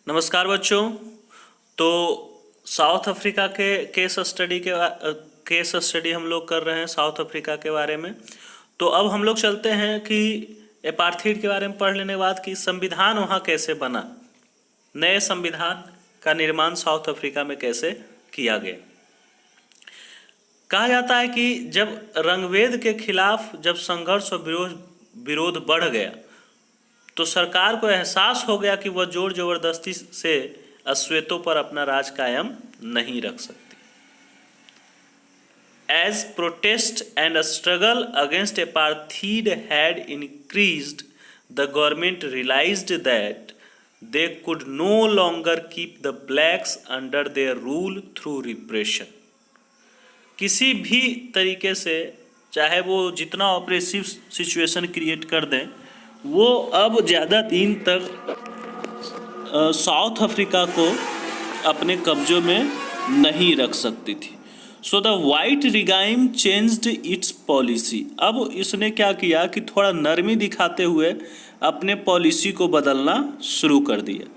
नमस्कार बच्चों। तो साउथ अफ्रीका के केस स्टडी हम लोग कर रहे हैं साउथ अफ्रीका के बारे में। तो अब हम लोग चलते हैं कि एपार्थीड के बारे में पढ़ लेने के बाद कि संविधान वहाँ कैसे बना, नए संविधान का निर्माण साउथ अफ्रीका में कैसे किया गया। कहा जाता है कि जब रंगभेद के खिलाफ जब संघर्ष और विरोध बढ़ गया तो सरकार को एहसास हो गया कि वह जोर जबरदस्ती से अश्वेतों पर अपना राज कायम नहीं रख सकती। As protest and a struggle against apartheid had increased, the government realized that they could no longer keep the blacks under their rule through repression. किसी भी तरीके से चाहे वो जितना ऑपरेसिव सिचुएशन क्रिएट कर दें, वो अब ज़्यादा दिन तक साउथ अफ्रीका को अपने कब्जों में नहीं रख सकती थी। So the white regime changed its policy. अब इसने क्या किया कि थोड़ा नरमी दिखाते हुए अपने पॉलिसी को बदलना शुरू कर दिया।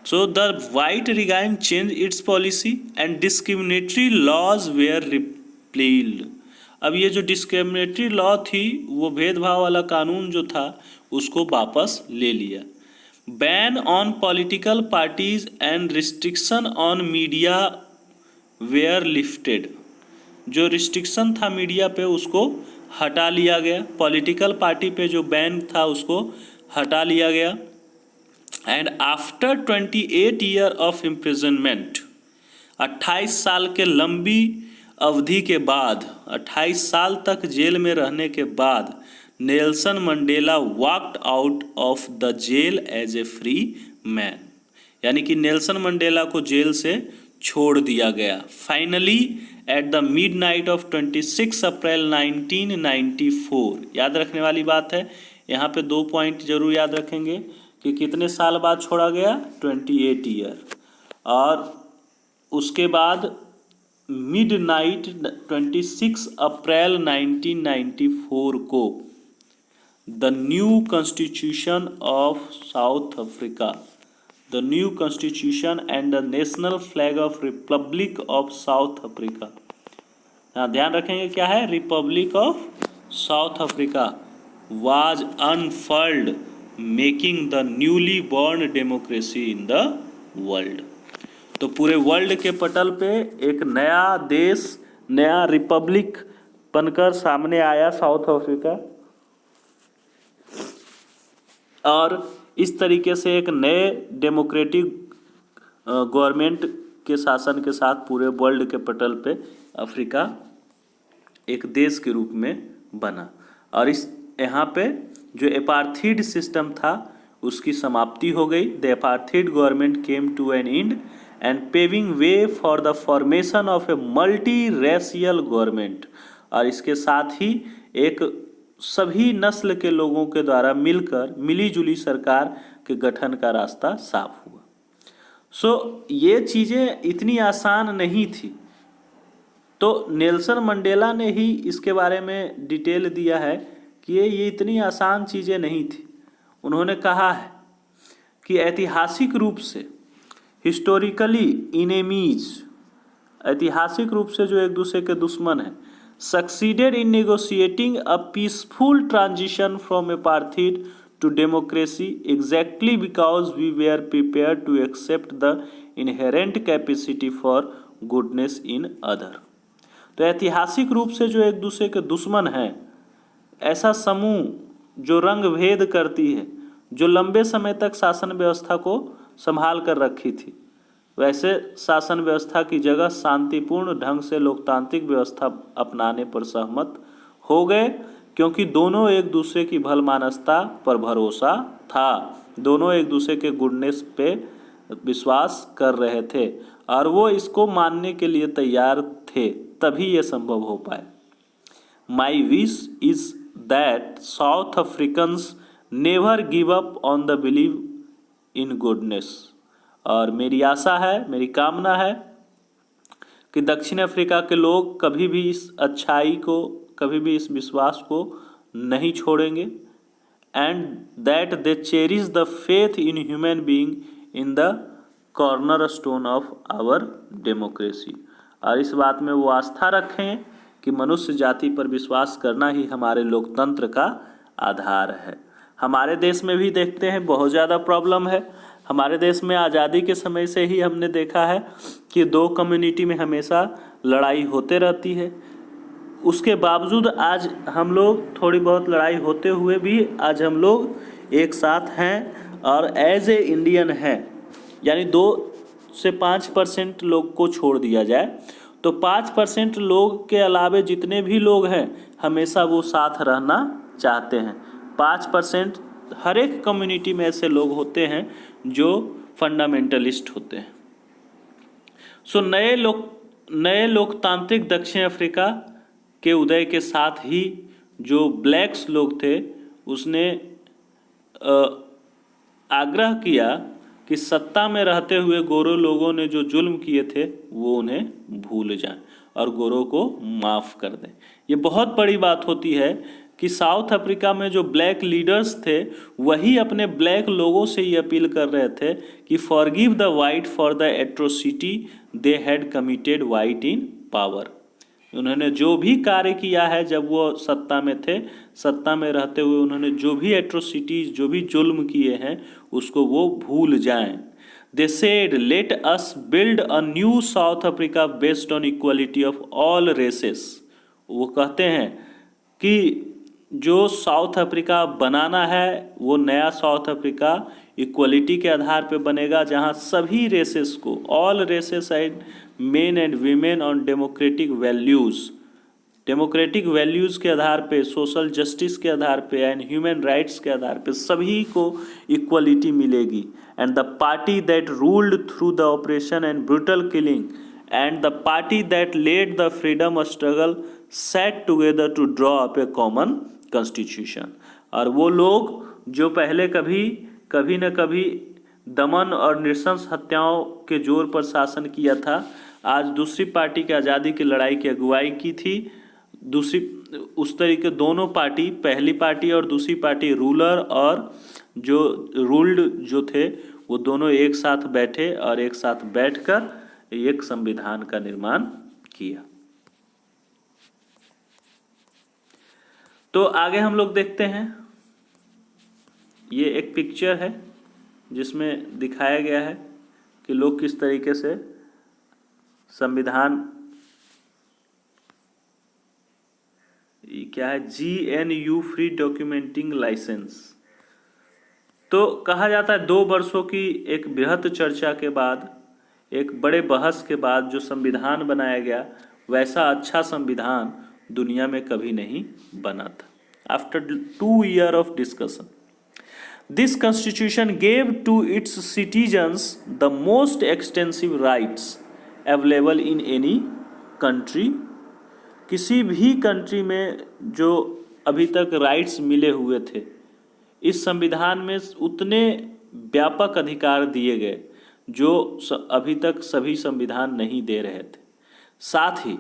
So the white regime change its policy and discriminatory laws were repealed. अब ये जो डिस्क्रिमिनेटरी लॉ थी, वो भेदभाव वाला कानून जो था, उसको वापस ले लिया। Ban on political parties and restriction on media were lifted. जो रिस्ट्रिक्शन था मीडिया पे उसको हटा लिया गया। पॉलिटिकल पार्टी पे जो बैन था उसको हटा लिया गया। And after 28 year of imprisonment, 28 साल के लंबी अवधि के बाद, 28 साल तक जेल में रहने के बाद, Nelson Mandela walked out of the jail as a free man. यानी कि नेल्सन मंडेला को जेल से छोड़ दिया गया। Finally at the midnight of 26 अप्रैल 1994। याद रखने वाली बात है, यहाँ पे 2 पॉइंट जरूर याद रखेंगे कि कितने साल बाद छोड़ा गया, 28 ईयर। और उसके बाद मिडनाइट 26 अप्रैल 1994 को the new constitution of South Africa, the new constitution and the national flag of Republic of South Africa. यहाँ ध्यान रखेंगे क्या है, Republic of South Africa was unfurled, making the newly born democracy in the world. तो पूरे world के पटल पे एक नया देश, नया रिपब्लिक बनकर सामने आया साउथ अफ्रीका। और इस तरीके से एक नए डेमोक्रेटिक गवर्नमेंट के शासन के साथ पूरे वर्ल्ड के पटल पे अफ्रीका एक देश के रूप में बना। और इस यहाँ पे जो एपार्थीड सिस्टम था उसकी समाप्ति हो गई। The apartheid government came to an end and paving way for the formation of a multi racial government. और इसके साथ ही एक सभी नस्ल के लोगों के द्वारा मिलकर मिलीजुली सरकार के गठन का रास्ता साफ हुआ। सो ये चीज़ें इतनी आसान नहीं थी। तो नेल्सन मंडेला ने ही इसके बारे में डिटेल दिया है कि ये इतनी आसान चीज़ें नहीं थी। उन्होंने कहा है कि ऐतिहासिक रूप से, हिस्टोरिकली इनेमीज, ऐतिहासिक रूप से जो एक दूसरे के दुश्मन हैं, succeeded in negotiating a peaceful transition from apartheid to democracy exactly because we were prepared to accept the inherent capacity for goodness in other। तो ऐतिहासिक रूप से जो एक दूसरे के दुश्मन हैं, ऐसा समूह जो रंग भेद करती है, जो लंबे समय तक शासन व्यवस्था को संभाल कर रखी थी, वैसे शासन व्यवस्था की जगह शांतिपूर्ण ढंग से लोकतांत्रिक व्यवस्था अपनाने पर सहमत हो गए, क्योंकि दोनों एक दूसरे की भलमानसता पर भरोसा था, दोनों एक दूसरे के गुडनेस पे विश्वास कर रहे थे और वो इसको मानने के लिए तैयार थे, तभी ये संभव हो पाए। My wish is that south Africans never give up on the believe in goodness. और मेरी आशा है, मेरी कामना है कि दक्षिण अफ्रीका के लोग कभी भी इस अच्छाई को, कभी भी इस विश्वास को नहीं छोड़ेंगे। And that they cherish the faith in human being in the corner stone of our democracy. और इस बात में वो आस्था रखें कि मनुष्य जाति पर विश्वास करना ही हमारे लोकतंत्र का आधार है। हमारे देश में भी देखते हैं बहुत ज़्यादा प्रॉब्लम है। हमारे देश में आज़ादी के समय से ही हमने देखा है कि दो कम्युनिटी में हमेशा लड़ाई होते रहती है। उसके बावजूद आज हम लोग थोड़ी बहुत लड़ाई होते हुए भी आज हम लोग एक साथ हैं और एज ए इंडियन हैं। यानी 2 से 5% लोग को छोड़ दिया जाए तो 5% लोग के अलावे जितने भी लोग हैं हमेशा वो साथ रहना चाहते हैं। 5% हर एक कम्युनिटी में ऐसे लोग होते हैं जो फंडामेंटलिस्ट होते हैं। सो नए लोकतांत्रिक दक्षिण अफ्रीका के उदय के साथ ही जो ब्लैक्स लोग थे उसने आग्रह किया कि सत्ता में रहते हुए गोरों लोगों ने जो जुल्म किए थे वो उन्हें भूल जाएं और गोरों को माफ़ कर दें। ये बहुत बड़ी बात होती है कि साउथ अफ्रीका में जो ब्लैक लीडर्स थे वही अपने ब्लैक लोगों से ये अपील कर रहे थे कि forgive the white for the atrocity they had committed white in power. उन्होंने जो भी कार्य किया है जब वो सत्ता में थे, सत्ता में रहते हुए उन्होंने जो भी एट्रोसिटीज जो भी जुल्म किए हैं उसको वो भूल जाएं। They said let us build a new South Africa based on equality of all races. वो कहते हैं कि जो साउथ अफ्रीका बनाना है वो नया साउथ अफ्रीका इक्वलिटी के आधार पे बनेगा जहां सभी रेसेस को, all races and men and women on democratic values के आधार पे, सोशल जस्टिस के आधार पे एंड ह्यूमन राइट्स के आधार पे सभी को इक्वलिटी मिलेगी। And the party that ruled through the operation and brutal killing and the party that led the freedom struggle set together to draw up a common constitution. और वो लोग जो पहले कभी न कभी दमन और नृशंस हत्याओं के जोर पर शासन किया था, आज दूसरी पार्टी के आज़ादी की लड़ाई की अगुवाई की थी। दूसरी उस तरीके दोनों पार्टी, पहली पार्टी और दूसरी पार्टी, रूलर और जो रूल्ड जो थे वो दोनों एक साथ बैठे और एक साथ बैठकर एक संविधान का निर्माण किया। तो आगे हम लोग देखते हैं, ये एक पिक्चर है जिसमें दिखाया गया है कि लोग किस तरीके से संविधान, क्या है, GNU फ्री डॉक्यूमेंटिंग लाइसेंस। तो कहा जाता है 2 वर्षों की एक बृहत चर्चा के बाद, एक बड़े बहस के बाद जो संविधान बनाया गया वैसा अच्छा संविधान दुनिया में कभी नहीं बना था। After 2 years of discussion this constitution gave to its citizens the most extensive rights available in any country. किसी भी कंट्री में जो अभी तक राइट्स मिले हुए थे इस संविधान में उतने व्यापक अधिकार दिए गए जो अभी तक सभी संविधान नहीं दे रहे थे। साथ ही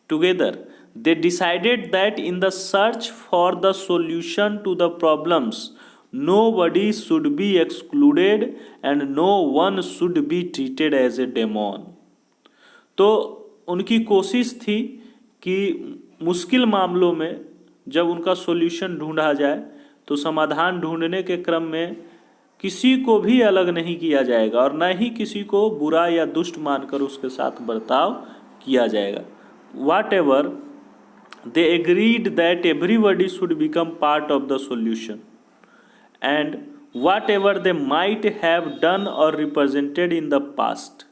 together they decided that in the search for the solution to the problems nobody should be excluded and no one should be treated as a demon। तो उनकी कोशिश थी कि मुश्किल मामलों में जब उनका सॉल्यूशन ढूंढा जाए तो समाधान ढूंढने के क्रम में किसी को भी अलग नहीं किया जाएगा और न ही किसी को बुरा या दुष्ट मानकर उसके साथ बर्ताव किया जाएगा। Whatever they agreed that everybody should become part of the solution and whatever they might have done or represented in the past।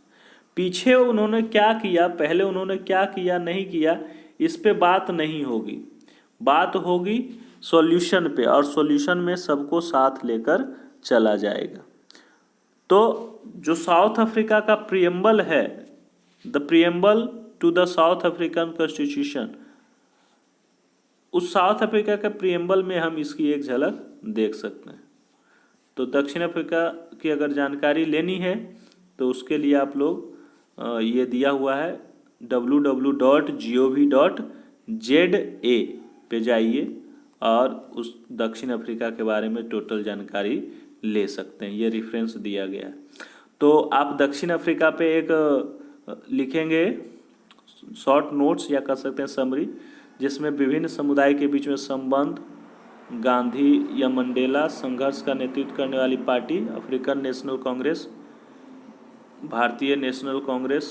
पीछे उन्होंने क्या किया, पहले उन्होंने क्या किया नहीं किया, इस पे बात नहीं होगी, बात होगी सॉल्यूशन पे, और सॉल्यूशन में सबको साथ लेकर चला जाएगा। तो जो साउथ अफ्रीका का प्रियम्बल है, the preamble to the South African constitution, उस साउथ अफ्रीका के प्रियम्बल में हम इसकी एक झलक देख सकते हैं। तो दक्षिण अफ्रीका की अगर जानकारी लेनी है तो उसके लिए आप लोग ये दिया हुआ है www.gov.za पे जाइए और उस दक्षिण अफ्रीका के बारे में टोटल जानकारी ले सकते हैं। ये रेफरेंस दिया गया है। तो आप दक्षिण अफ्रीका पे एक लिखेंगे शॉर्ट नोट्स या कह सकते हैं समरी, जिसमें विभिन्न समुदाय के बीच में संबंध, गांधी या मंडेला, संघर्ष का नेतृत्व करने वाली पार्टी अफ्रीकन नेशनल कांग्रेस, भारतीय नेशनल कांग्रेस,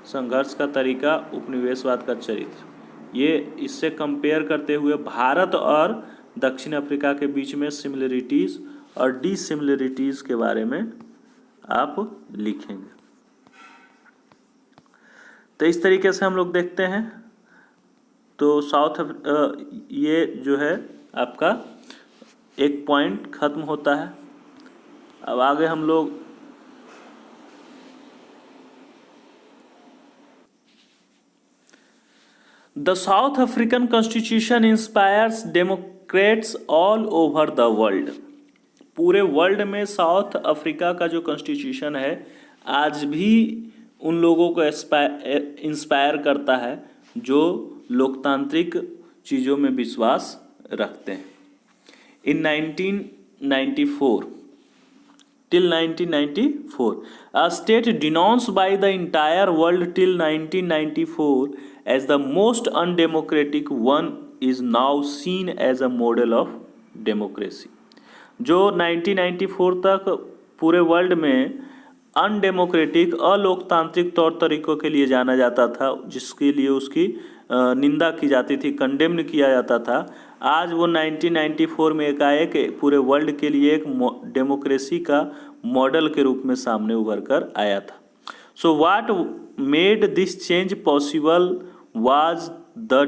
संघर्ष का तरीका, उपनिवेशवाद का चरित्र। ये इससे कंपेयर करते हुए भारत और दक्षिण अफ्रीका के बीच में सिमिलरिटीज़ और डिसिमिलरिटीज़ के बारे में आप लिखेंगे। तो इस तरीके से हम लोग देखते हैं। तो ये जो है आपका एक पॉइंट खत्म होता है। अब आगे हम लोग the South African constitution inspires Democrats all over the world. पूरे वर्ल्ड में साउथ अफ्रीका का जो कॉन्स्टिट्यूशन है आज भी उन लोगों को इंस्पायर करता है जो लोकतांत्रिक चीज़ों में विश्वास रखते हैं। इन 1994 till 1994, a state denounced by the entire world till 1994 as the most undemocratic one is now seen as a model of democracy। जो 1994 तक पूरे वर्ल्ड में अनडेमोक्रेटिक अलोकतांत्रिक तौर तरीकों के लिए जाना जाता था, जिसके लिए उसकी निंदा की जाती थी, कंडेम्न किया जाता था, आज वो 1994 में एकाएक पूरे वर्ल्ड के लिए एक डेमोक्रेसी का मॉडल के रूप में सामने उभर कर आया था। So what made this change possible was the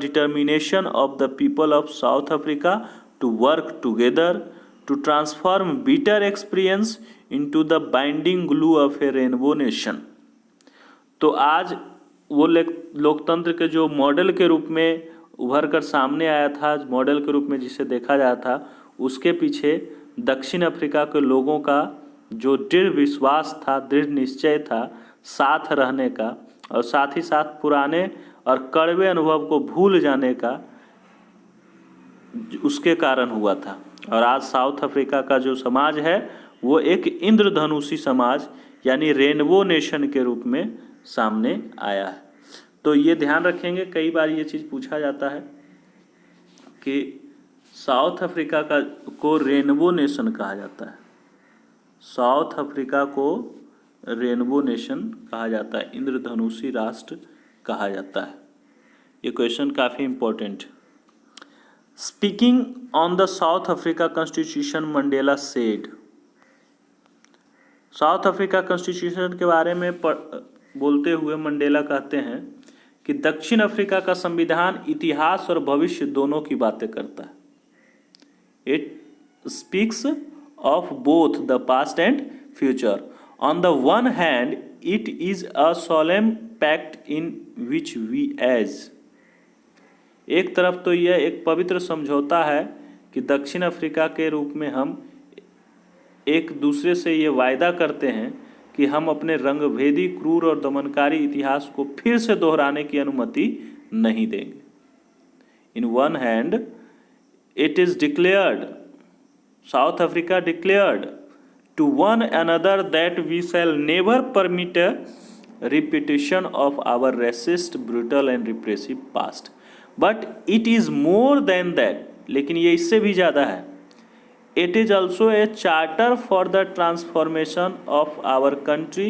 determination of the people of South Africa to work together to transform bitter experience into the binding glue of a rainbow nation. तो आज वो लोकतंत्र के जो मॉडल के रूप में उभर कर सामने आया था, मॉडल के रूप में जिसे देखा जाता था, उसके पीछे दक्षिण अफ्रीका के लोगों का जो दृढ़ विश्वास था, दृढ़ निश्चय था साथ रहने का, और साथ ही साथ पुराने और कड़वे अनुभव को भूल जाने का, उसके कारण हुआ था। और आज साउथ अफ्रीका का जो समाज है वो एक इंद्रधनुषी समाज यानी रेनबो नेशन के रूप में सामने आया है। तो ये ध्यान रखेंगे, कई बार ये चीज़ पूछा जाता है कि साउथ अफ्रीका को रेनबो नेशन कहा जाता है। साउथ अफ्रीका को रेनबो नेशन कहा जाता है, इंद्रधनुषी राष्ट्र कहा जाता है। ये क्वेश्चन काफ़ी important. Speaking on the south Africa constitution, Mandela said. South Africa constitution के बारे में बोलते हुए मंडेला कहते हैं कि दक्षिण अफ्रीका का संविधान इतिहास और भविष्य दोनों की बातें करता है। It speaks of both the past and future. On the one hand it is a solemn pact in which we as. एक तरफ तो यह एक पवित्र समझौता है कि दक्षिण अफ्रीका के रूप में हम एक दूसरे से ये वायदा करते हैं कि हम अपने रंगभेदी, क्रूर और दमनकारी इतिहास को फिर से दोहराने की अनुमति नहीं देंगे। In one hand it is declared, South Africa declared to one another that we shall never permit repetition of our racist, brutal and repressive past. But it is more than that, लेकिन ये इससे भी ज़्यादा है। It is also a charter for the transformation of our country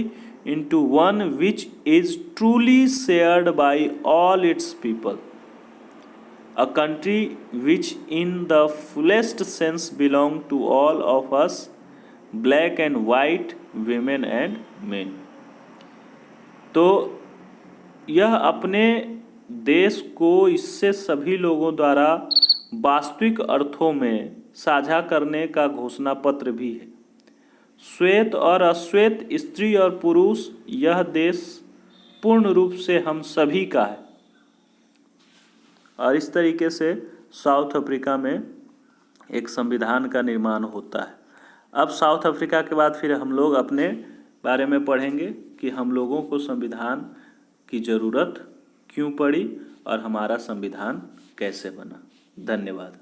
into one which is truly shared by all its people. A country which in the fullest sense belong to all of us, black and white, women and men. तो यह अपने देश को इससे सभी लोगों द्वारा वास्तविक अर्थों में साझा करने का घोषणा पत्र भी है। श्वेत और अश्वेत, स्त्री और पुरुष, यह देश पूर्ण रूप से हम सभी का है। और इस तरीके से साउथ अफ्रीका में एक संविधान का निर्माण होता है। अब साउथ अफ्रीका के बाद फिर हम लोग अपने बारे में पढ़ेंगे कि हम लोगों को संविधान की ज़रूरत क्यों पड़ी और हमारा संविधान कैसे बना। धन्यवाद।